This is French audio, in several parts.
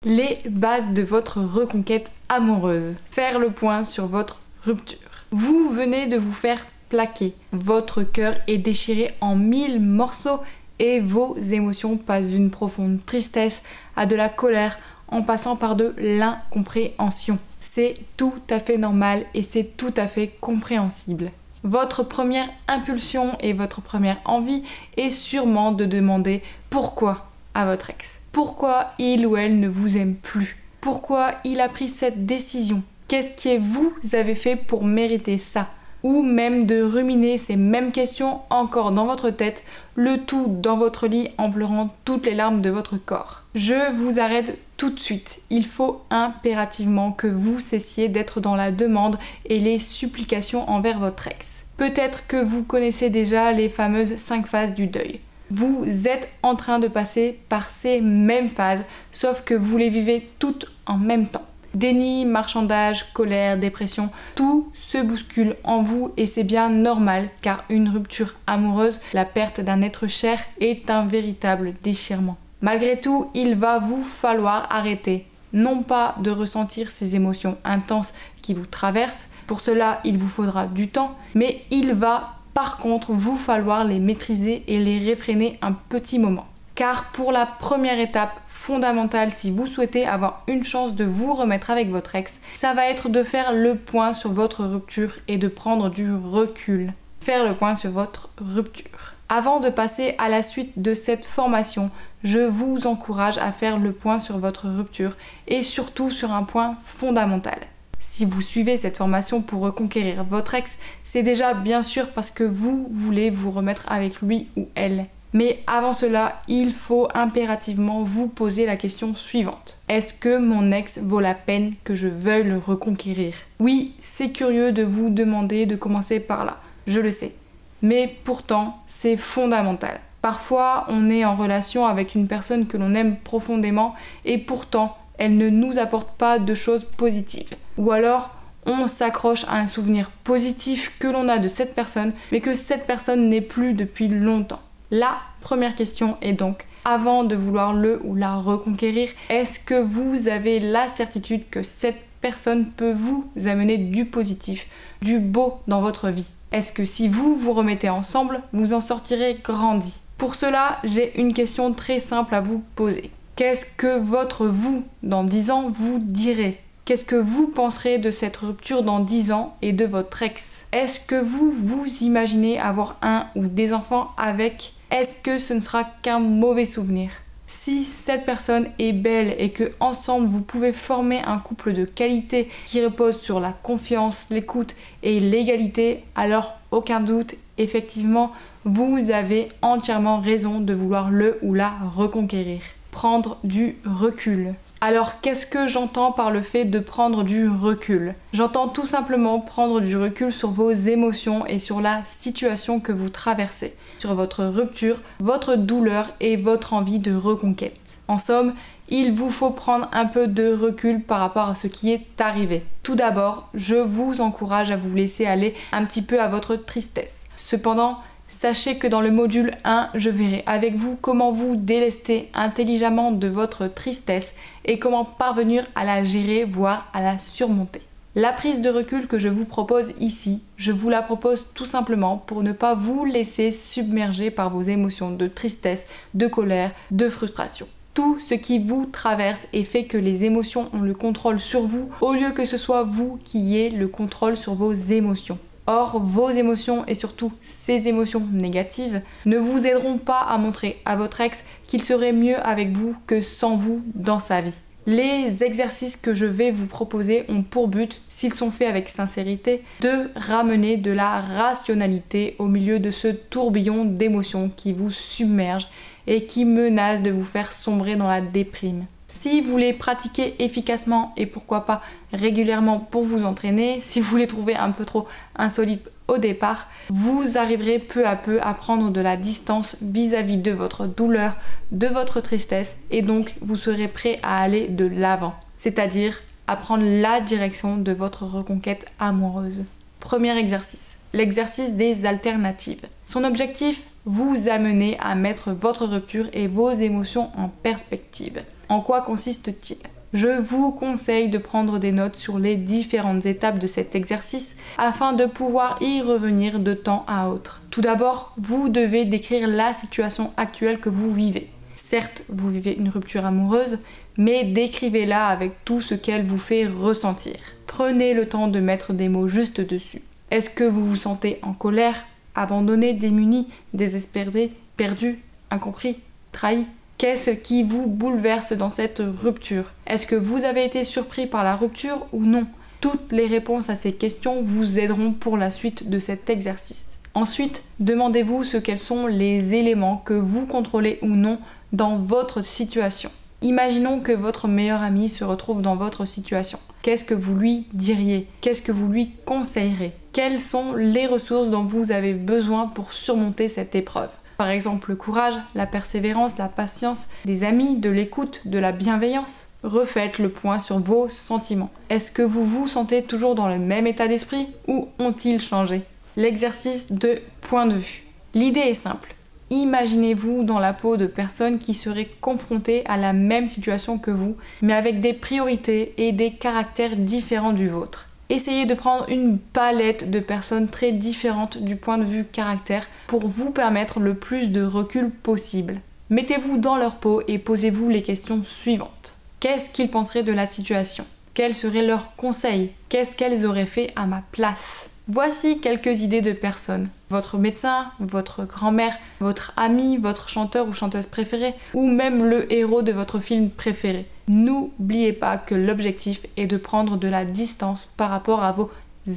Les bases de votre reconquête amoureuse. Faire le point sur votre rupture. Vous venez de vous faire plaquer. Votre cœur est déchiré en 1000 morceaux et vos émotions passent d'une profonde tristesse à de la colère en passant par de l'incompréhension. C'est tout à fait normal et c'est tout à fait compréhensible. Votre première impulsion et votre première envie est sûrement de demander pourquoi à votre ex. Pourquoi il ou elle ne vous aime plus? Pourquoi il a pris cette décision? Qu'est-ce que vous avez fait pour mériter ça? Ou même de ruminer ces mêmes questions encore dans votre tête, le tout dans votre lit en pleurant toutes les larmes de votre corps. Je vous arrête tout de suite. Il faut impérativement que vous cessiez d'être dans la demande et les supplications envers votre ex. Peut-être que vous connaissez déjà les fameuses 5 phases du deuil. Vous êtes en train de passer par ces mêmes phases, sauf que vous les vivez toutes en même temps. Déni, marchandage, colère, dépression, tout se bouscule en vous et c'est bien normal car une rupture amoureuse, la perte d'un être cher est un véritable déchirement. Malgré tout, il va vous falloir arrêter, non pas de ressentir ces émotions intenses qui vous traversent, pour cela il vous faudra du temps, mais il va par contre vous falloir les maîtriser et les réfréner un petit moment. Car pour la première étape fondamentale, si vous souhaitez avoir une chance de vous remettre avec votre ex, ça va être de faire le point sur votre rupture et de prendre du recul. Faire le point sur votre rupture. Avant de passer à la suite de cette formation, je vous encourage à faire le point sur votre rupture et surtout sur un point fondamental. Si vous suivez cette formation pour reconquérir votre ex, c'est déjà bien sûr parce que vous voulez vous remettre avec lui ou elle. Mais avant cela, il faut impérativement vous poser la question suivante. Est-ce que mon ex vaut la peine que je veuille le reconquérir? Oui, c'est curieux de vous demander de commencer par là, je le sais. Mais pourtant, c'est fondamental. Parfois, on est en relation avec une personne que l'on aime profondément et pourtant, elle ne nous apporte pas de choses positives. Ou alors, on s'accroche à un souvenir positif que l'on a de cette personne, mais que cette personne n'est plus depuis longtemps. La première question est donc, avant de vouloir le ou la reconquérir, est-ce que vous avez la certitude que cette personne peut vous amener du positif, du beau dans votre vie? Est-ce que si vous vous remettez ensemble, vous en sortirez grandi? Pour cela, j'ai une question très simple à vous poser. Qu'est-ce que votre vous dans 10 ans vous direz? Qu'est-ce que vous penserez de cette rupture dans 10 ans et de votre ex? Est-ce que vous vous imaginez avoir un ou des enfants avec? Est-ce que ce ne sera qu'un mauvais souvenir? Si cette personne est belle et que ensemble vous pouvez former un couple de qualité qui repose sur la confiance, l'écoute et l'égalité, alors aucun doute, effectivement, vous avez entièrement raison de vouloir le ou la reconquérir. Prendre du recul. Alors qu'est-ce que j'entends par le fait de prendre du recul? J'entends tout simplement prendre du recul sur vos émotions et sur la situation que vous traversez, sur votre rupture, votre douleur et votre envie de reconquête. En somme, il vous faut prendre un peu de recul par rapport à ce qui est arrivé. Tout d'abord, je vous encourage à vous laisser aller un petit peu à votre tristesse. Cependant, sachez que dans le module 1, je verrai avec vous comment vous délester intelligemment de votre tristesse et comment parvenir à la gérer, voire à la surmonter. La prise de recul que je vous propose ici, je vous la propose tout simplement pour ne pas vous laisser submerger par vos émotions de tristesse, de colère, de frustration. Tout ce qui vous traverse et fait que les émotions ont le contrôle sur vous au lieu que ce soit vous qui ayez le contrôle sur vos émotions. Or, vos émotions et surtout ces émotions négatives ne vous aideront pas à montrer à votre ex qu'il serait mieux avec vous que sans vous dans sa vie. Les exercices que je vais vous proposer ont pour but, s'ils sont faits avec sincérité, de ramener de la rationalité au milieu de ce tourbillon d'émotions qui vous submerge et qui menace de vous faire sombrer dans la déprime. Si vous les pratiquez efficacement et pourquoi pas régulièrement pour vous entraîner, si vous les trouvez un peu trop insolites au départ, vous arriverez peu à peu à prendre de la distance vis-à-vis de votre douleur, de votre tristesse et donc vous serez prêt à aller de l'avant, c'est-à-dire à prendre la direction de votre reconquête amoureuse. Premier exercice, l'exercice des alternatives. Son objectif, vous amener à mettre votre rupture et vos émotions en perspective. En quoi consiste-t-il? Je vous conseille de prendre des notes sur les différentes étapes de cet exercice afin de pouvoir y revenir de temps à autre. Tout d'abord, vous devez décrire la situation actuelle que vous vivez. Certes, vous vivez une rupture amoureuse, mais décrivez-la avec tout ce qu'elle vous fait ressentir. Prenez le temps de mettre des mots justes dessus. Est-ce que vous vous sentez en colère, abandonné, démuni, désespéré, perdu, incompris, trahi? Qu'est-ce qui vous bouleverse dans cette rupture? Est-ce que vous avez été surpris par la rupture ou non? Toutes les réponses à ces questions vous aideront pour la suite de cet exercice. Ensuite, demandez-vous quels sont les éléments que vous contrôlez ou non dans votre situation. Imaginons que votre meilleur ami se retrouve dans votre situation. Qu'est-ce que vous lui diriez? Qu'est-ce que vous lui conseillerez? Quelles sont les ressources dont vous avez besoin pour surmonter cette épreuve? Par exemple, le courage, la persévérance, la patience, des amis, de l'écoute, de la bienveillance. Refaites le point sur vos sentiments. Est-ce que vous vous sentez toujours dans le même état d'esprit ou ont-ils changé? L'exercice de point de vue. L'idée est simple. Imaginez-vous dans la peau de personnes qui seraient confrontées à la même situation que vous, mais avec des priorités et des caractères différents du vôtre. Essayez de prendre une palette de personnes très différentes du point de vue caractère pour vous permettre le plus de recul possible. Mettez-vous dans leur peau et posez-vous les questions suivantes. Qu'est-ce qu'ils penseraient de la situation? Quels seraient leurs conseils? Qu'est-ce qu'elles auraient fait à ma place? Voici quelques idées de personnes. Votre médecin, votre grand-mère, votre ami, votre chanteur ou chanteuse préférée, ou même le héros de votre film préféré. N'oubliez pas que l'objectif est de prendre de la distance par rapport à vos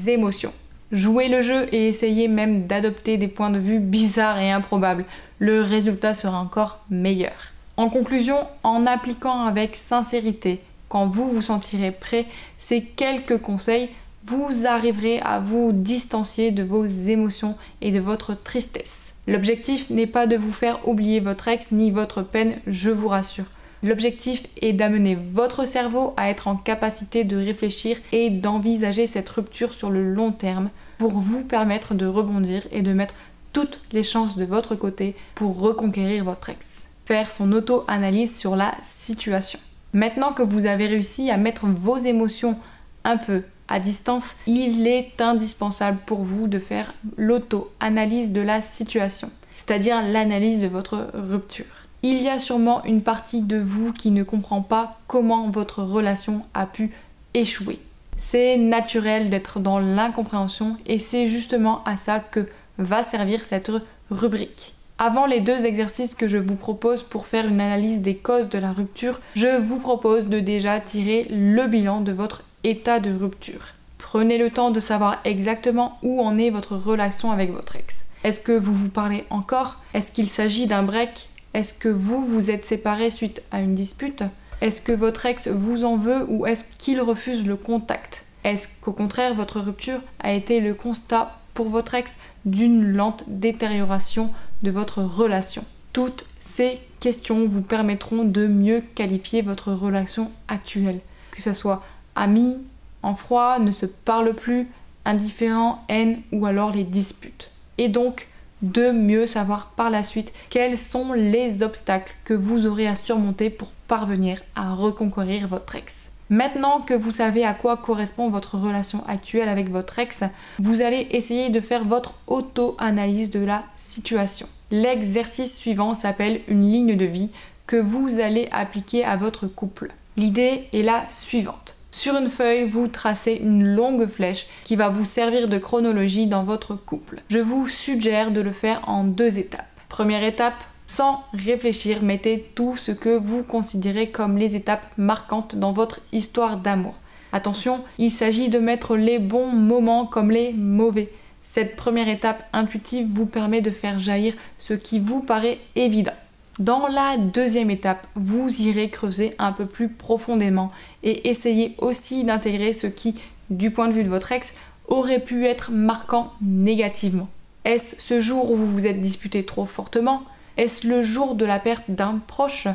émotions. Jouez le jeu et essayez même d'adopter des points de vue bizarres et improbables. Le résultat sera encore meilleur. En conclusion, en appliquant avec sincérité, quand vous vous sentirez prêt, ces quelques conseils, vous arriverez à vous distancier de vos émotions et de votre tristesse. L'objectif n'est pas de vous faire oublier votre ex ni votre peine, je vous rassure. L'objectif est d'amener votre cerveau à être en capacité de réfléchir et d'envisager cette rupture sur le long terme pour vous permettre de rebondir et de mettre toutes les chances de votre côté pour reconquérir votre ex. Faire son auto-analyse sur la situation. Maintenant que vous avez réussi à mettre vos émotions un peu à distance, il est indispensable pour vous de faire l'auto-analyse de la situation, c'est-à-dire l'analyse de votre rupture. Il y a sûrement une partie de vous qui ne comprend pas comment votre relation a pu échouer. C'est naturel d'être dans l'incompréhension et c'est justement à ça que va servir cette rubrique. Avant les deux exercices que je vous propose pour faire une analyse des causes de la rupture, je vous propose de déjà tirer le bilan de votre état de rupture. Prenez le temps de savoir exactement où en est votre relation avec votre ex. Est-ce que vous vous parlez encore? Est-ce qu'il s'agit d'un break? Est-ce que vous vous êtes séparés suite à une dispute? Est-ce que votre ex vous en veut ou est-ce qu'il refuse le contact? Est-ce qu'au contraire votre rupture a été le constat pour votre ex d'une lente détérioration de votre relation? Toutes ces questions vous permettront de mieux qualifier votre relation actuelle, que ce soit amis, en froid, ne se parlent plus, indifférents, haine ou alors les disputes. Et donc de mieux savoir par la suite quels sont les obstacles que vous aurez à surmonter pour parvenir à reconquérir votre ex. Maintenant que vous savez à quoi correspond votre relation actuelle avec votre ex, vous allez essayer de faire votre auto-analyse de la situation. L'exercice suivant s'appelle une ligne de vie que vous allez appliquer à votre couple. L'idée est la suivante. Sur une feuille, vous tracez une longue flèche qui va vous servir de chronologie dans votre couple. Je vous suggère de le faire en 2 étapes. Première étape, sans réfléchir, mettez tout ce que vous considérez comme les étapes marquantes dans votre histoire d'amour. Attention, il s'agit de mettre les bons moments comme les mauvais. Cette première étape intuitive vous permet de faire jaillir ce qui vous paraît évident. Dans la deuxième étape, vous irez creuser un peu plus profondément et essayer aussi d'intégrer ce qui, du point de vue de votre ex, aurait pu être marquant négativement. Est-ce ce jour où vous vous êtes disputé trop fortement? Est-ce le jour de la perte d'un proche?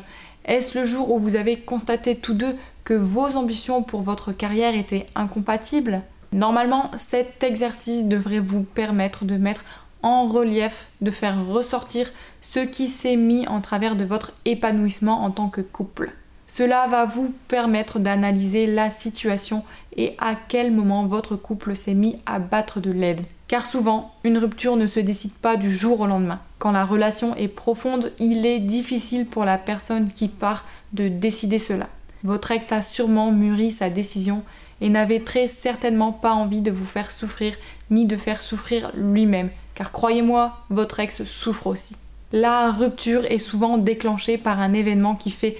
Est-ce le jour où vous avez constaté tous deux que vos ambitions pour votre carrière étaient incompatibles? Normalement, cet exercice devrait vous permettre de mettre en relief, de faire ressortir ce qui s'est mis en travers de votre épanouissement en tant que couple. Cela va vous permettre d'analyser la situation et à quel moment votre couple s'est mis à battre de l'aile. Car souvent, une rupture ne se décide pas du jour au lendemain. Quand la relation est profonde, il est difficile pour la personne qui part de décider cela. Votre ex a sûrement mûri sa décision et n'avait très certainement pas envie de vous faire souffrir ni de faire souffrir lui-même. Car croyez-moi, votre ex souffre aussi. La rupture est souvent déclenchée par un événement qui fait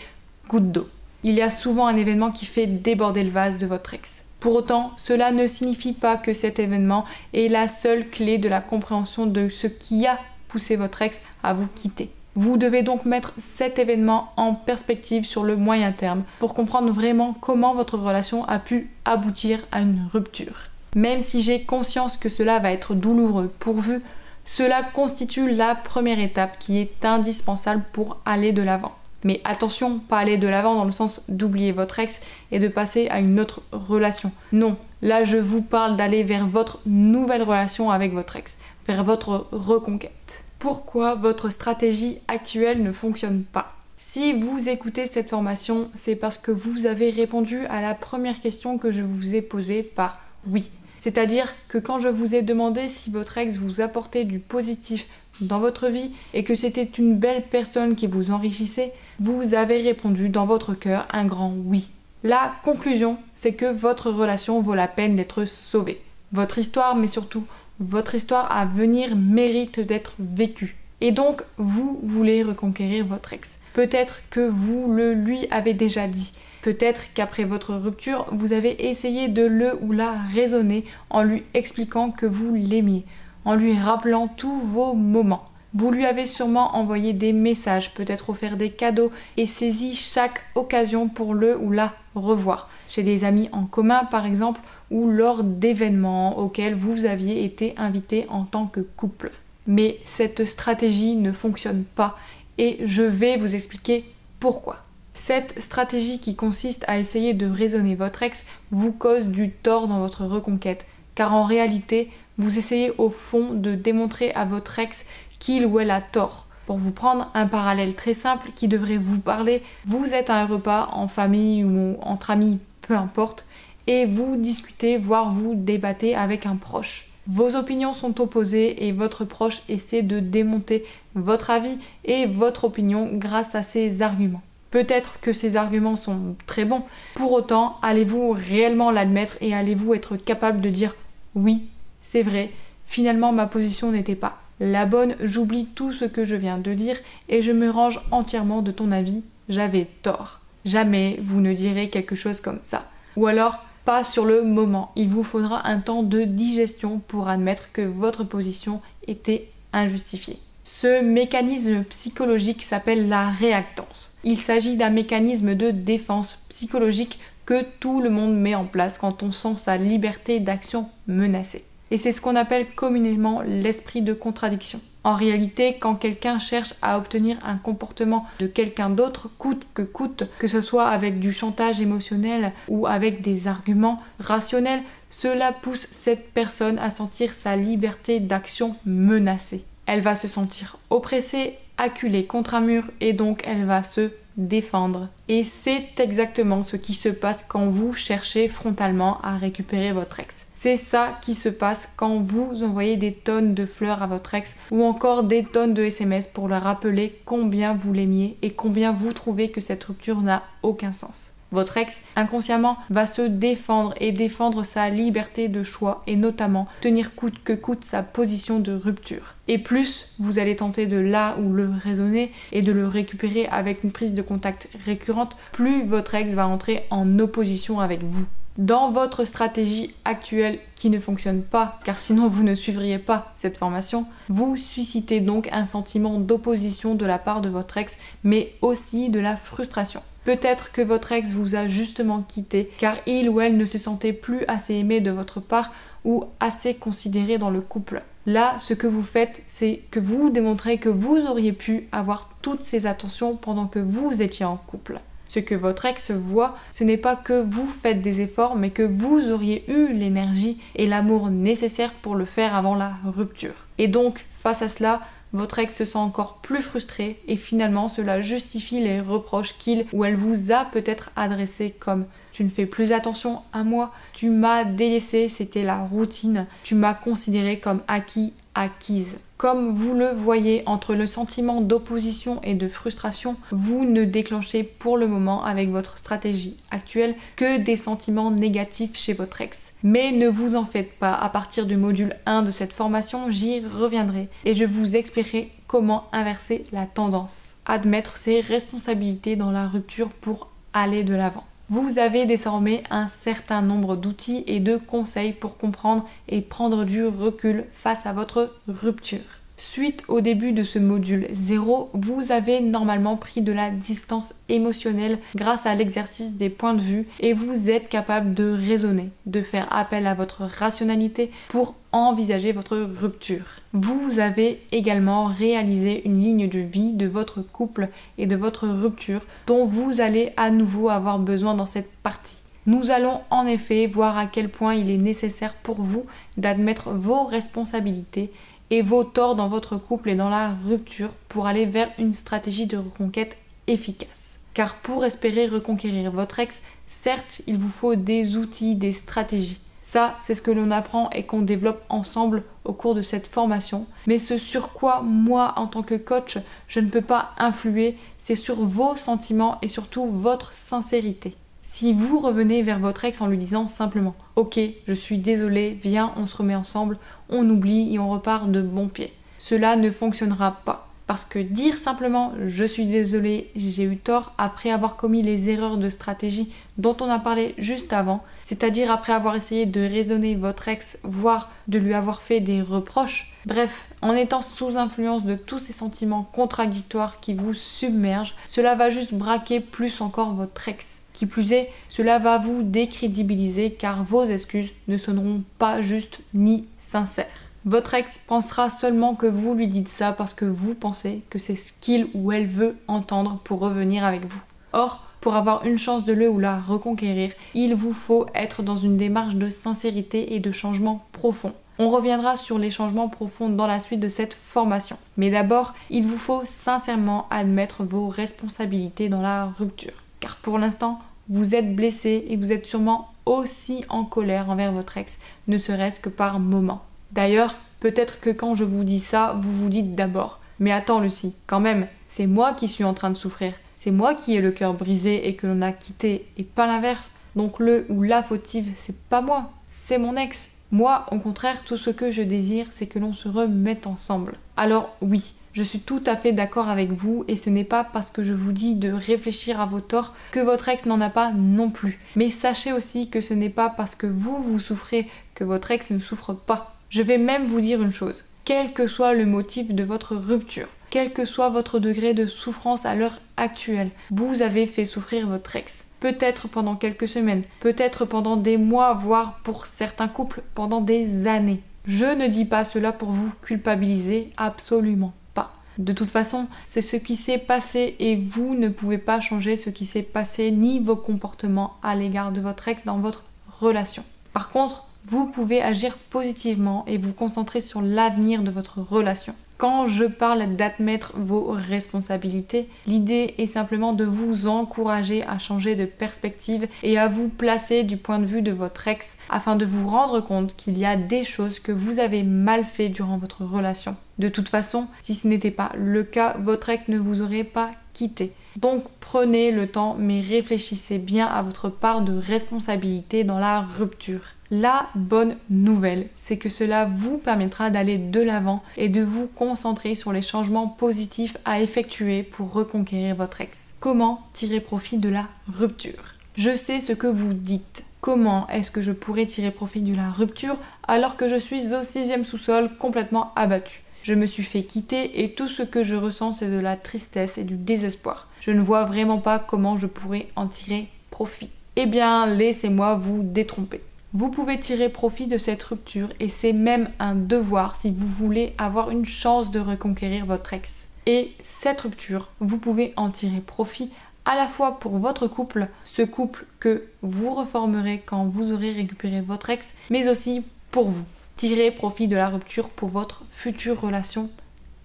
goutte d'eau. Il y a souvent un événement qui fait déborder le vase de votre ex. Pour autant, cela ne signifie pas que cet événement est la seule clé de la compréhension de ce qui a poussé votre ex à vous quitter. Vous devez donc mettre cet événement en perspective sur le moyen terme pour comprendre vraiment comment votre relation a pu aboutir à une rupture. Même si j'ai conscience que cela va être douloureux pour vous, cela constitue la première étape qui est indispensable pour aller de l'avant. Mais attention, pas aller de l'avant dans le sens d'oublier votre ex et de passer à une autre relation. Non, là je vous parle d'aller vers votre nouvelle relation avec votre ex, vers votre reconquête. Pourquoi votre stratégie actuelle ne fonctionne pas? Si vous écoutez cette formation, c'est parce que vous avez répondu à la première question que je vous ai posée par oui. C'est-à-dire que quand je vous ai demandé si votre ex vous apportait du positif dans votre vie et que c'était une belle personne qui vous enrichissait, vous avez répondu dans votre cœur un grand oui. La conclusion, c'est que votre relation vaut la peine d'être sauvée. Votre histoire, mais surtout votre histoire à venir mérite d'être vécue. Et donc, vous voulez reconquérir votre ex. Peut-être que vous le lui avez déjà dit. Peut-être qu'après votre rupture, vous avez essayé de le ou la raisonner en lui expliquant que vous l'aimiez, en lui rappelant tous vos moments. Vous lui avez sûrement envoyé des messages, peut-être offert des cadeaux et saisi chaque occasion pour le ou la revoir. Chez des amis en commun par exemple, ou lors d'événements auxquels vous aviez été invité en tant que couple. Mais cette stratégie ne fonctionne pas et je vais vous expliquer pourquoi. Cette stratégie qui consiste à essayer de raisonner votre ex vous cause du tort dans votre reconquête, car en réalité, vous essayez au fond de démontrer à votre ex qu'il ou elle a tort. Pour vous prendre un parallèle très simple qui devrait vous parler, vous êtes à un repas en famille ou entre amis, peu importe, et vous discutez, voire vous débattez avec un proche. Vos opinions sont opposées et votre proche essaie de démonter votre avis et votre opinion grâce à ses arguments. Peut-être que ces arguments sont très bons, pour autant, allez-vous réellement l'admettre et allez-vous être capable de dire « Oui, c'est vrai, finalement ma position n'était pas la bonne, j'oublie tout ce que je viens de dire et je me range entièrement de ton avis, j'avais tort. » Jamais vous ne direz quelque chose comme ça. Ou alors, pas sur le moment. Il vous faudra un temps de digestion pour admettre que votre position était injustifiée. Ce mécanisme psychologique s'appelle la réactance. Il s'agit d'un mécanisme de défense psychologique que tout le monde met en place quand on sent sa liberté d'action menacée. Et c'est ce qu'on appelle communément l'esprit de contradiction. En réalité, quand quelqu'un cherche à obtenir un comportement de quelqu'un d'autre, coûte, que ce soit avec du chantage émotionnel ou avec des arguments rationnels, cela pousse cette personne à sentir sa liberté d'action menacée. Elle va se sentir oppressée, acculée contre un mur et donc elle va se défendre. Et c'est exactement ce qui se passe quand vous cherchez frontalement à récupérer votre ex. C'est ça qui se passe quand vous envoyez des tonnes de fleurs à votre ex ou encore des tonnes de SMS pour leur rappeler combien vous l'aimiez et combien vous trouvez que cette rupture n'a aucun sens. Votre ex, inconsciemment, va se défendre et défendre sa liberté de choix et notamment tenir coûte que coûte sa position de rupture. Et plus vous allez tenter de là ou le raisonner et de le récupérer avec une prise de contact récurrente, plus votre ex va entrer en opposition avec vous. Dans votre stratégie actuelle qui ne fonctionne pas, car sinon vous ne suivriez pas cette formation, vous suscitez donc un sentiment d'opposition de la part de votre ex, mais aussi de la frustration. Peut-être que votre ex vous a justement quitté car il ou elle ne se sentait plus assez aimé de votre part ou assez considéré dans le couple. Là, ce que vous faites, c'est que vous démontrez que vous auriez pu avoir toutes ces attentions pendant que vous étiez en couple. Ce que votre ex voit, ce n'est pas que vous faites des efforts, mais que vous auriez eu l'énergie et l'amour nécessaires pour le faire avant la rupture. Et donc, face à cela, votre ex se sent encore plus frustré et finalement cela justifie les reproches qu'il ou elle vous a peut-être adressés comme tu ne fais plus attention à moi, tu m'as délaissé, c'était la routine, tu m'as considéré comme acquis, acquise. Comme vous le voyez, entre le sentiment d'opposition et de frustration, vous ne déclenchez pour le moment avec votre stratégie actuelle que des sentiments négatifs chez votre ex. Mais ne vous en faites pas, à partir du module 1 de cette formation, j'y reviendrai et je vous expliquerai comment inverser la tendance, admettre ses responsabilités dans la rupture pour aller de l'avant. Vous avez désormais un certain nombre d'outils et de conseils pour comprendre et prendre du recul face à votre rupture. Suite au début de ce module 0, vous avez normalement pris de la distance émotionnelle grâce à l'exercice des points de vue et vous êtes capable de raisonner, de faire appel à votre rationalité pour envisager votre rupture. Vous avez également réalisé une ligne de vie de votre couple et de votre rupture dont vous allez à nouveau avoir besoin dans cette partie. Nous allons en effet voir à quel point il est nécessaire pour vous d'admettre vos responsabilités et vos torts dans votre couple et dans la rupture pour aller vers une stratégie de reconquête efficace. Car pour espérer reconquérir votre ex, certes, il vous faut des outils, des stratégies. Ça, c'est ce que l'on apprend et qu'on développe ensemble au cours de cette formation. Mais ce sur quoi, moi, en tant que coach, je ne peux pas influer, c'est sur vos sentiments et surtout votre sincérité. Si vous revenez vers votre ex en lui disant simplement « Ok, je suis désolée, viens, on se remet ensemble, on oublie et on repart de bon pied », cela ne fonctionnera pas. Parce que dire simplement « Je suis désolée, j'ai eu tort » après avoir commis les erreurs de stratégie dont on a parlé juste avant, c'est-à-dire après avoir essayé de raisonner votre ex, voire de lui avoir fait des reproches, bref, en étant sous influence de tous ces sentiments contradictoires qui vous submergent, cela va juste braquer plus encore votre ex. Qui plus est, cela va vous décrédibiliser car vos excuses ne sonneront pas justes ni sincères. Votre ex pensera seulement que vous lui dites ça parce que vous pensez que c'est ce qu'il ou elle veut entendre pour revenir avec vous. Or, pour avoir une chance de le ou la reconquérir, il vous faut être dans une démarche de sincérité et de changement profond. On reviendra sur les changements profonds dans la suite de cette formation. Mais d'abord, il vous faut sincèrement admettre vos responsabilités dans la rupture. Car pour l'instant, vous êtes blessé et vous êtes sûrement aussi en colère envers votre ex, ne serait-ce que par moment. D'ailleurs, peut-être que quand je vous dis ça, vous vous dites d'abord « Mais attends Lucie, quand même, c'est moi qui suis en train de souffrir. C'est moi qui ai le cœur brisé et que l'on a quitté et pas l'inverse. Donc le ou la fautive, c'est pas moi, c'est mon ex. Moi, au contraire, tout ce que je désire, c'est que l'on se remette ensemble. » Alors oui, je suis tout à fait d'accord avec vous et ce n'est pas parce que je vous dis de réfléchir à vos torts que votre ex n'en a pas non plus. Mais sachez aussi que ce n'est pas parce que vous souffrez que votre ex ne souffre pas. Je vais même vous dire une chose. Quel que soit le motif de votre rupture, quel que soit votre degré de souffrance à l'heure actuelle, vous avez fait souffrir votre ex. Peut-être pendant quelques semaines, peut-être pendant des mois, voire pour certains couples pendant des années. Je ne dis pas cela pour vous culpabiliser, absolument pas. De toute façon, c'est ce qui s'est passé et vous ne pouvez pas changer ce qui s'est passé ni vos comportements à l'égard de votre ex dans votre relation. Par contre, vous pouvez agir positivement et vous concentrer sur l'avenir de votre relation. Quand je parle d'admettre vos responsabilités, l'idée est simplement de vous encourager à changer de perspective et à vous placer du point de vue de votre ex afin de vous rendre compte qu'il y a des choses que vous avez mal fait durant votre relation. De toute façon, si ce n'était pas le cas, votre ex ne vous aurait pas quitté. Donc prenez le temps mais réfléchissez bien à votre part de responsabilité dans la rupture. La bonne nouvelle, c'est que cela vous permettra d'aller de l'avant et de vous concentrer sur les changements positifs à effectuer pour reconquérir votre ex. Comment tirer profit de la rupture ? Je sais ce que vous dites. Comment est-ce que je pourrais tirer profit de la rupture alors que je suis au 6e sous-sol complètement abattue ? Je me suis fait quitter et tout ce que je ressens c'est de la tristesse et du désespoir. Je ne vois vraiment pas comment je pourrais en tirer profit. Eh bien, laissez-moi vous détromper. Vous pouvez tirer profit de cette rupture et c'est même un devoir si vous voulez avoir une chance de reconquérir votre ex. Et cette rupture, vous pouvez en tirer profit à la fois pour votre couple, ce couple que vous reformerez quand vous aurez récupéré votre ex, mais aussi pour vous. Tirez profit de la rupture pour votre future relation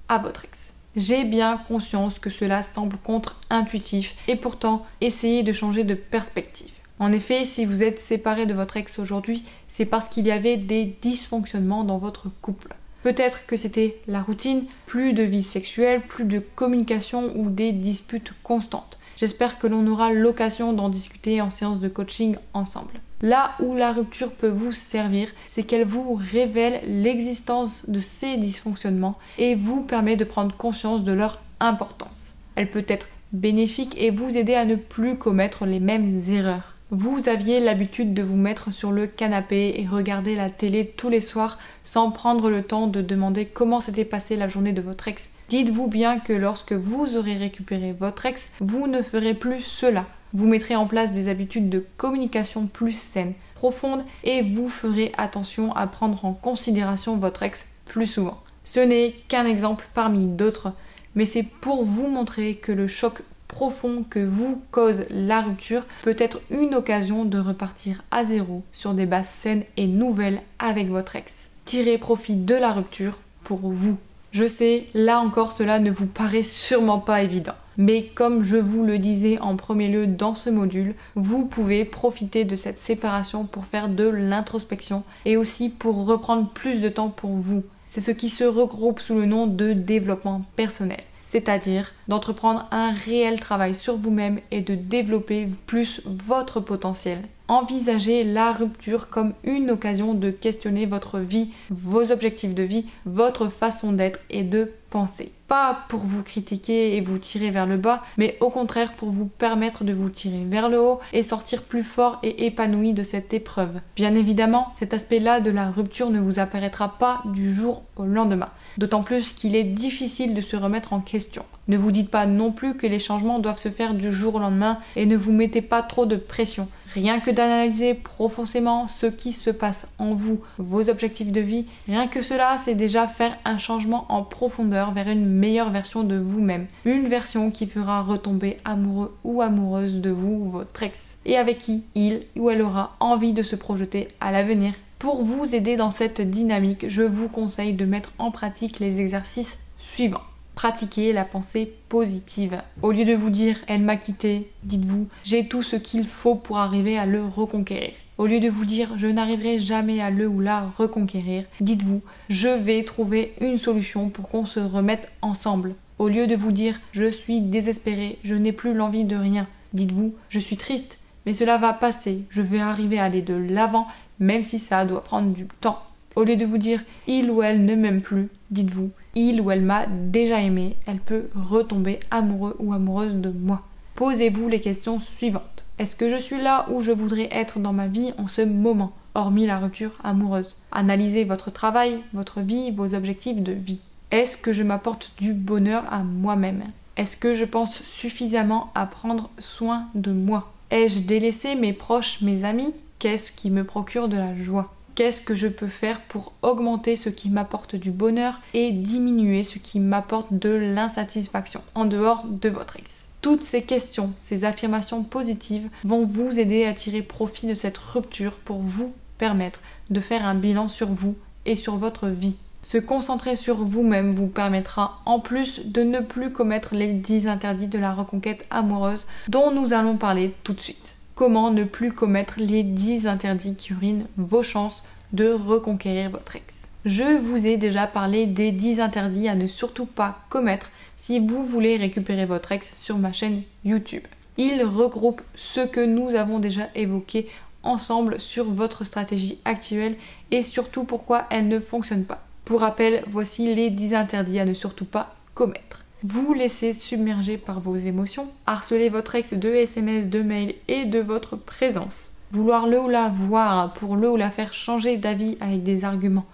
à votre ex. J'ai bien conscience que cela semble contre-intuitif et pourtant essayez de changer de perspective. En effet, si vous êtes séparé de votre ex aujourd'hui, c'est parce qu'il y avait des dysfonctionnements dans votre couple. Peut-être que c'était la routine, plus de vie sexuelle, plus de communication ou des disputes constantes. J'espère que l'on aura l'occasion d'en discuter en séance de coaching ensemble. Là où la rupture peut vous servir, c'est qu'elle vous révèle l'existence de ces dysfonctionnements et vous permet de prendre conscience de leur importance. Elle peut être bénéfique et vous aider à ne plus commettre les mêmes erreurs. Vous aviez l'habitude de vous mettre sur le canapé et regarder la télé tous les soirs sans prendre le temps de demander comment s'était passée la journée de votre ex. Dites-vous bien que lorsque vous aurez récupéré votre ex, vous ne ferez plus cela. Vous mettrez en place des habitudes de communication plus saines, profondes et vous ferez attention à prendre en considération votre ex plus souvent. Ce n'est qu'un exemple parmi d'autres, mais c'est pour vous montrer que le choc profond que vous cause la rupture peut être une occasion de repartir à zéro sur des bases saines et nouvelles avec votre ex. Tirez profit de la rupture pour vous. Je sais, là encore cela ne vous paraît sûrement pas évident. Mais comme je vous le disais en premier lieu dans ce module, vous pouvez profiter de cette séparation pour faire de l'introspection et aussi pour reprendre plus de temps pour vous. C'est ce qui se regroupe sous le nom de développement personnel. C'est-à-dire d'entreprendre un réel travail sur vous-même et de développer plus votre potentiel. Envisagez la rupture comme une occasion de questionner votre vie, vos objectifs de vie, votre façon d'être et de penser. Pas pour vous critiquer et vous tirer vers le bas, mais au contraire pour vous permettre de vous tirer vers le haut et sortir plus fort et épanoui de cette épreuve. Bien évidemment, cet aspect-là de la rupture ne vous apparaîtra pas du jour au lendemain. D'autant plus qu'il est difficile de se remettre en question. Ne vous dites pas non plus que les changements doivent se faire du jour au lendemain et ne vous mettez pas trop de pression. Rien que d'analyser profondément ce qui se passe en vous, vos objectifs de vie, rien que cela, c'est déjà faire un changement en profondeur vers une meilleure version de vous-même. Une version qui fera retomber amoureux ou amoureuse de vous, votre ex, et avec qui il ou elle aura envie de se projeter à l'avenir. Pour vous aider dans cette dynamique, je vous conseille de mettre en pratique les exercices suivants. Pratiquez la pensée positive. Au lieu de vous dire « elle m'a quitté », dites-vous « j'ai tout ce qu'il faut pour arriver à le reconquérir ». Au lieu de vous dire « je n'arriverai jamais à le ou la reconquérir », dites-vous « je vais trouver une solution pour qu'on se remette ensemble ». Au lieu de vous dire « je suis désespéré, je n'ai plus l'envie de rien », dites-vous « je suis triste, mais cela va passer, je vais arriver à aller de l'avant, même si ça doit prendre du temps ». Au lieu de vous dire « il ou elle ne m'aime plus », dites-vous « il ou elle m'a déjà aimé, elle peut retomber amoureux ou amoureuse de moi ». Posez-vous les questions suivantes. Est-ce que je suis là où je voudrais être dans ma vie en ce moment, hormis la rupture amoureuse? Analysez votre travail, votre vie, vos objectifs de vie. Est-ce que je m'apporte du bonheur à moi-même? Est-ce que je pense suffisamment à prendre soin de moi? Ai-je délaissé mes proches, mes amis? Qu'est-ce qui me procure de la joie? Qu'est-ce que je peux faire pour augmenter ce qui m'apporte du bonheur et diminuer ce qui m'apporte de l'insatisfaction en dehors de votre ex? Toutes ces questions, ces affirmations positives vont vous aider à tirer profit de cette rupture pour vous permettre de faire un bilan sur vous et sur votre vie. Se concentrer sur vous-même vous permettra en plus de ne plus commettre les 10 interdits de la reconquête amoureuse dont nous allons parler tout de suite. Comment ne plus commettre les 10 interdits qui ruinent vos chances de reconquérir votre ex. Je vous ai déjà parlé des 10 interdits à ne surtout pas commettre si vous voulez récupérer votre ex sur ma chaîne YouTube. Ils regroupent ce que nous avons déjà évoqué ensemble sur votre stratégie actuelle et surtout pourquoi elle ne fonctionne pas. Pour rappel, voici les 10 interdits à ne surtout pas commettre. Vous laissez submerger par vos émotions, harceler votre ex de SMS, de mails et de votre présence. Vouloir le ou la voir pour le ou la faire changer d'avis avec des arguments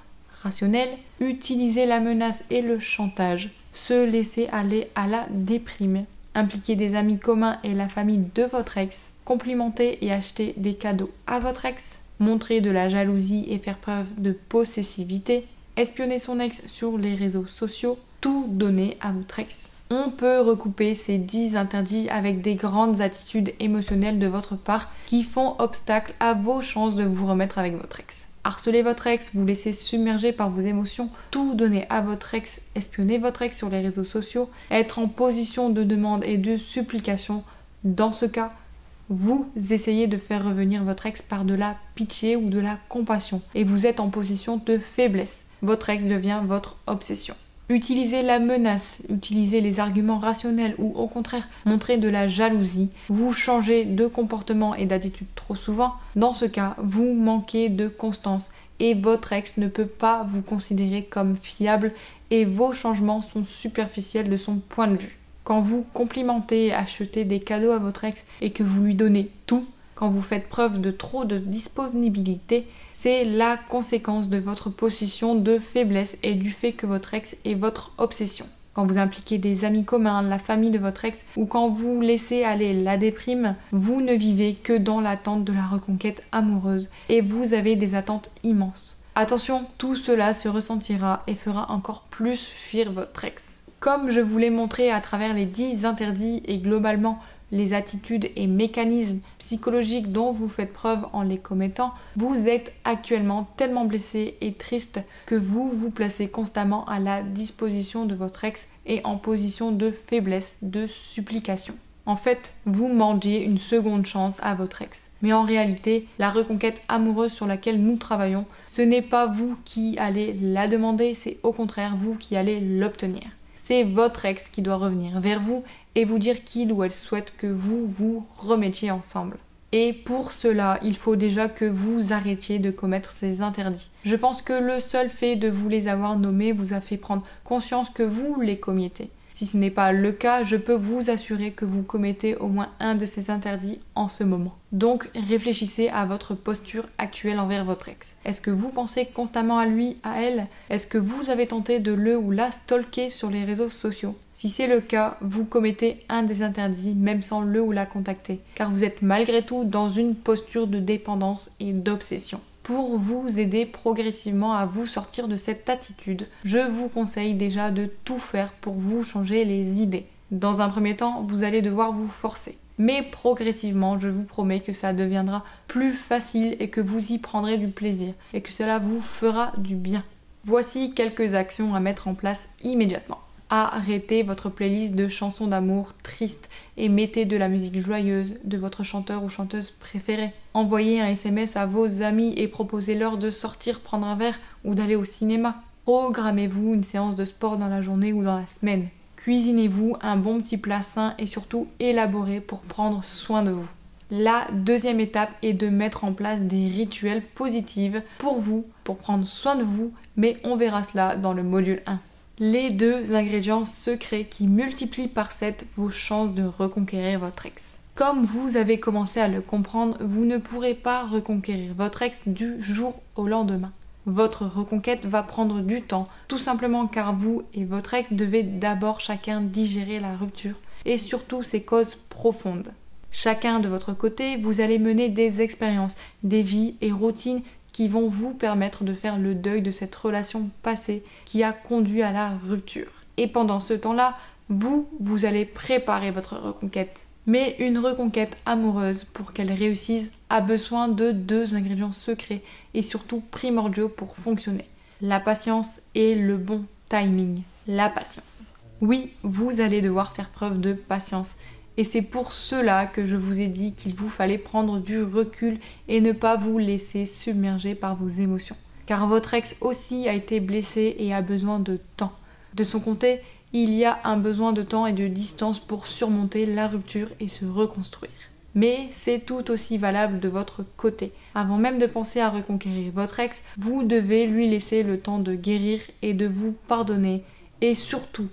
rationnels, utiliser la menace et le chantage, se laisser aller à la déprime, impliquer des amis communs et la famille de votre ex, complimenter et acheter des cadeaux à votre ex, montrer de la jalousie et faire preuve de possessivité, espionner son ex sur les réseaux sociaux, tout donner à votre ex. On peut recouper ces 10 interdits avec des grandes attitudes émotionnelles de votre part qui font obstacle à vos chances de vous remettre avec votre ex. harceler votre ex, vous laisser submerger par vos émotions, tout donner à votre ex, espionner votre ex sur les réseaux sociaux, être en position de demande et de supplication, dans ce cas, vous essayez de faire revenir votre ex par de la pitié ou de la compassion et vous êtes en position de faiblesse. Votre ex devient votre obsession. Utilisez la menace, utilisez les arguments rationnels ou au contraire montrez de la jalousie. Vous changez de comportement et d'attitude trop souvent. Dans ce cas, vous manquez de constance et votre ex ne peut pas vous considérer comme fiable et vos changements sont superficiels de son point de vue. Quand vous complimentez et achetez des cadeaux à votre ex et que vous lui donnez tout, quand vous faites preuve de trop de disponibilité, c'est la conséquence de votre position de faiblesse et du fait que votre ex est votre obsession. Quand vous impliquez des amis communs, la famille de votre ex ou quand vous laissez aller la déprime, vous ne vivez que dans l'attente de la reconquête amoureuse et vous avez des attentes immenses. Attention, tout cela se ressentira et fera encore plus fuir votre ex. Comme je vous l'ai montré à travers les 10 interdits et globalement les attitudes et mécanismes psychologiques dont vous faites preuve en les commettant, vous êtes actuellement tellement blessé et triste que vous vous placez constamment à la disposition de votre ex et en position de faiblesse, de supplication. En fait, vous mendiez une seconde chance à votre ex. Mais en réalité, la reconquête amoureuse sur laquelle nous travaillons, ce n'est pas vous qui allez la demander, c'est au contraire vous qui allez l'obtenir. C'est votre ex qui doit revenir vers vous et vous dire qu'il ou elle souhaite que vous vous remettiez ensemble. Et pour cela, il faut déjà que vous arrêtiez de commettre ces interdits. Je pense que le seul fait de vous les avoir nommés vous a fait prendre conscience que vous les commettez. Si ce n'est pas le cas, je peux vous assurer que vous commettez au moins un de ces interdits en ce moment. Donc réfléchissez à votre posture actuelle envers votre ex. Est-ce que vous pensez constamment à lui, à elle? Est-ce que vous avez tenté de le ou la stalker sur les réseaux sociaux? Si c'est le cas, vous commettez un des interdits même sans le ou la contacter, car vous êtes malgré tout dans une posture de dépendance et d'obsession. Pour vous aider progressivement à vous sortir de cette attitude, je vous conseille déjà de tout faire pour vous changer les idées. Dans un premier temps, vous allez devoir vous forcer. Mais progressivement, je vous promets que ça deviendra plus facile et que vous y prendrez du plaisir et que cela vous fera du bien. Voici quelques actions à mettre en place immédiatement. Arrêtez votre playlist de chansons d'amour tristes et mettez de la musique joyeuse de votre chanteur ou chanteuse préférée. Envoyez un SMS à vos amis et proposez-leur de sortir prendre un verre ou d'aller au cinéma. Programmez-vous une séance de sport dans la journée ou dans la semaine. Cuisinez-vous un bon petit plat sain et surtout élaboré pour prendre soin de vous. La deuxième étape est de mettre en place des rituels positifs pour vous, pour prendre soin de vous, mais on verra cela dans le module 1. Les 2 ingrédients secrets qui multiplient par 7 vos chances de reconquérir votre ex. Comme vous avez commencé à le comprendre, vous ne pourrez pas reconquérir votre ex du jour au lendemain. Votre reconquête va prendre du temps, tout simplement car vous et votre ex devez d'abord chacun digérer la rupture et surtout ses causes profondes. Chacun de votre côté, vous allez mener des expériences, des vies et routines qui vont vous permettre de faire le deuil de cette relation passée qui a conduit à la rupture. Et pendant ce temps-là, vous allez préparer votre reconquête. Mais une reconquête amoureuse, pour qu'elle réussisse, a besoin de 2 ingrédients secrets et surtout primordiaux pour fonctionner. La patience et le bon timing. La patience. Oui, vous allez devoir faire preuve de patience. Et c'est pour cela que je vous ai dit qu'il vous fallait prendre du recul et ne pas vous laisser submerger par vos émotions. Car votre ex aussi a été blessé et a besoin de temps. De son côté, il y a un besoin de temps et de distance pour surmonter la rupture et se reconstruire. Mais c'est tout aussi valable de votre côté. Avant même de penser à reconquérir votre ex, vous devez lui laisser le temps de guérir et de vous pardonner. Et surtout,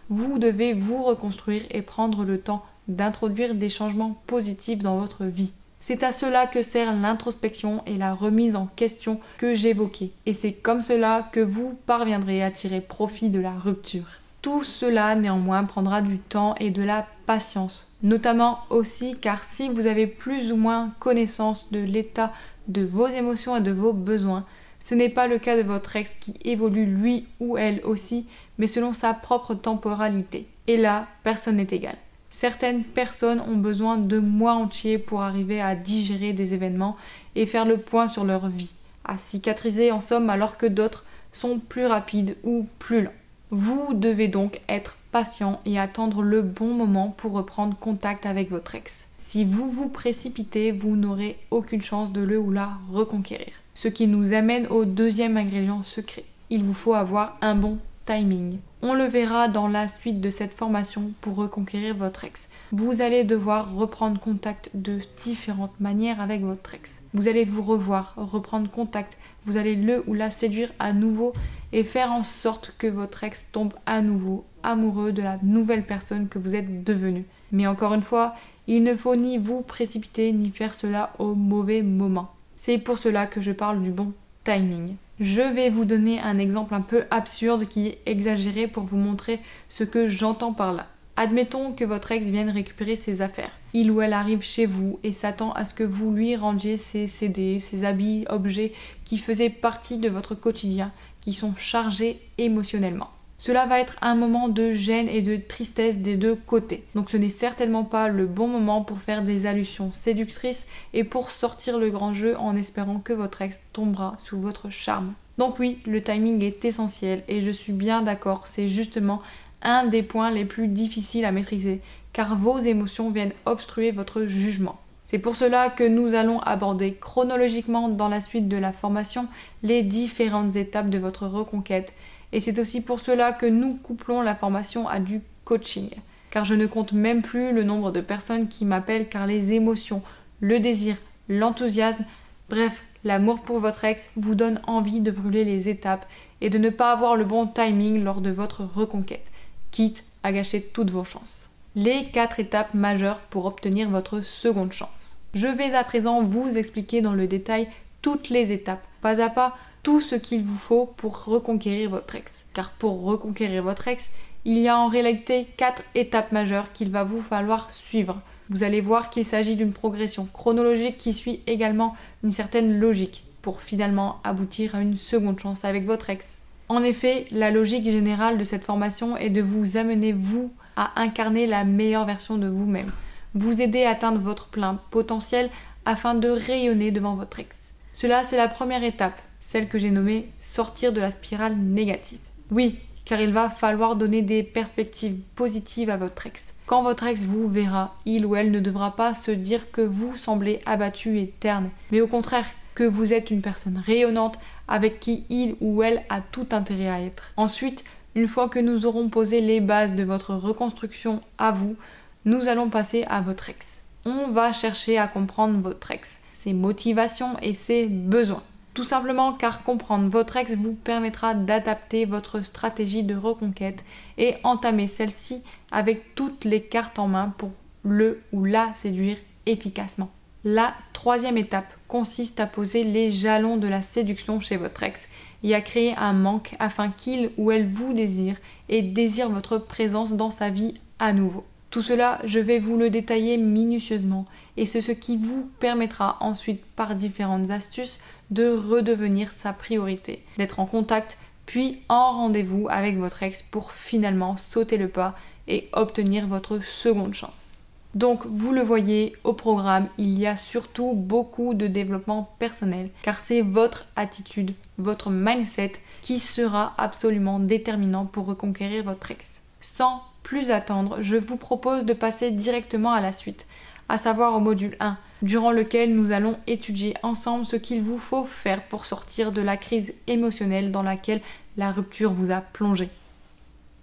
vous devez vous reconstruire et prendre le temps d'introduire des changements positifs dans votre vie. C'est à cela que sert l'introspection et la remise en question que j'évoquais. Et c'est comme cela que vous parviendrez à tirer profit de la rupture. Tout cela néanmoins prendra du temps et de la patience. Notamment aussi car si vous avez plus ou moins connaissance de l'état de vos émotions et de vos besoins, ce n'est pas le cas de votre ex qui évolue lui ou elle aussi, mais selon sa propre temporalité. Et là, personne n'est égal. Certaines personnes ont besoin de mois entiers pour arriver à digérer des événements et faire le point sur leur vie. à cicatriser en somme, alors que d'autres sont plus rapides ou plus lents. Vous devez donc être patient et attendre le bon moment pour reprendre contact avec votre ex. Si vous vous précipitez, vous n'aurez aucune chance de le ou la reconquérir. Ce qui nous amène au deuxième ingrédient secret. Il vous faut avoir un bon timing. On le verra dans la suite de cette formation pour reconquérir votre ex. Vous allez devoir reprendre contact de différentes manières avec votre ex. Vous allez vous revoir, reprendre contact, vous allez le ou la séduire à nouveau et faire en sorte que votre ex tombe à nouveau amoureux de la nouvelle personne que vous êtes devenue. Mais encore une fois, il ne faut ni vous précipiter ni faire cela au mauvais moment. C'est pour cela que je parle du bon timing. Je vais vous donner un exemple un peu absurde qui est exagéré pour vous montrer ce que j'entends par là. Admettons que votre ex vienne récupérer ses affaires. Il ou elle arrive chez vous et s'attend à ce que vous lui rendiez ses CD, ses habits, objets qui faisaient partie de votre quotidien, qui sont chargés émotionnellement. Cela va être un moment de gêne et de tristesse des deux côtés. Donc ce n'est certainement pas le bon moment pour faire des allusions séductrices et pour sortir le grand jeu en espérant que votre ex tombera sous votre charme. Donc oui, le timing est essentiel et je suis bien d'accord, c'est justement un des points les plus difficiles à maîtriser car vos émotions viennent obstruer votre jugement. C'est pour cela que nous allons aborder chronologiquement dans la suite de la formation les différentes étapes de votre reconquête. Et c'est aussi pour cela que nous couplons la formation à du coaching. Car je ne compte même plus le nombre de personnes qui m'appellent car les émotions, le désir, l'enthousiasme, bref, l'amour pour votre ex vous donne envie de brûler les étapes et de ne pas avoir le bon timing lors de votre reconquête, quitte à gâcher toutes vos chances. Les 4 étapes majeures pour obtenir votre seconde chance. Je vais à présent vous expliquer dans le détail toutes les étapes, pas à pas, tout ce qu'il vous faut pour reconquérir votre ex. Car pour reconquérir votre ex, il y a en réalité 4 étapes majeures qu'il va vous falloir suivre. Vous allez voir qu'il s'agit d'une progression chronologique qui suit également une certaine logique pour finalement aboutir à une seconde chance avec votre ex. En effet, la logique générale de cette formation est de vous amener, vous, à incarner la meilleure version de vous-même. Vous aider à atteindre votre plein potentiel afin de rayonner devant votre ex. Cela, c'est la première étape, celle que j'ai nommée sortir de la spirale négative. Oui, car il va falloir donner des perspectives positives à votre ex. Quand votre ex vous verra, il ou elle ne devra pas se dire que vous semblez abattu et terne, mais au contraire, que vous êtes une personne rayonnante avec qui il ou elle a tout intérêt à être. Ensuite, une fois que nous aurons posé les bases de votre reconstruction à vous, nous allons passer à votre ex. On va chercher à comprendre votre ex, ses motivations et ses besoins. Tout simplement car comprendre votre ex vous permettra d'adapter votre stratégie de reconquête et entamer celle-ci avec toutes les cartes en main pour le ou la séduire efficacement. La troisième étape consiste à poser les jalons de la séduction chez votre ex et à créer un manque afin qu'il ou elle vous désire et désire votre présence dans sa vie à nouveau. Tout cela, je vais vous le détailler minutieusement et c'est ce qui vous permettra ensuite par différentes astuces de redevenir sa priorité, d'être en contact puis en rendez-vous avec votre ex pour finalement sauter le pas et obtenir votre seconde chance. Donc vous le voyez au programme, il y a surtout beaucoup de développement personnel car c'est votre attitude, votre mindset qui sera absolument déterminant pour reconquérir votre ex. Sans plus attendre, je vous propose de passer directement à la suite, à savoir au module 1, durant lequel nous allons étudier ensemble ce qu'il vous faut faire pour sortir de la crise émotionnelle dans laquelle la rupture vous a plongé.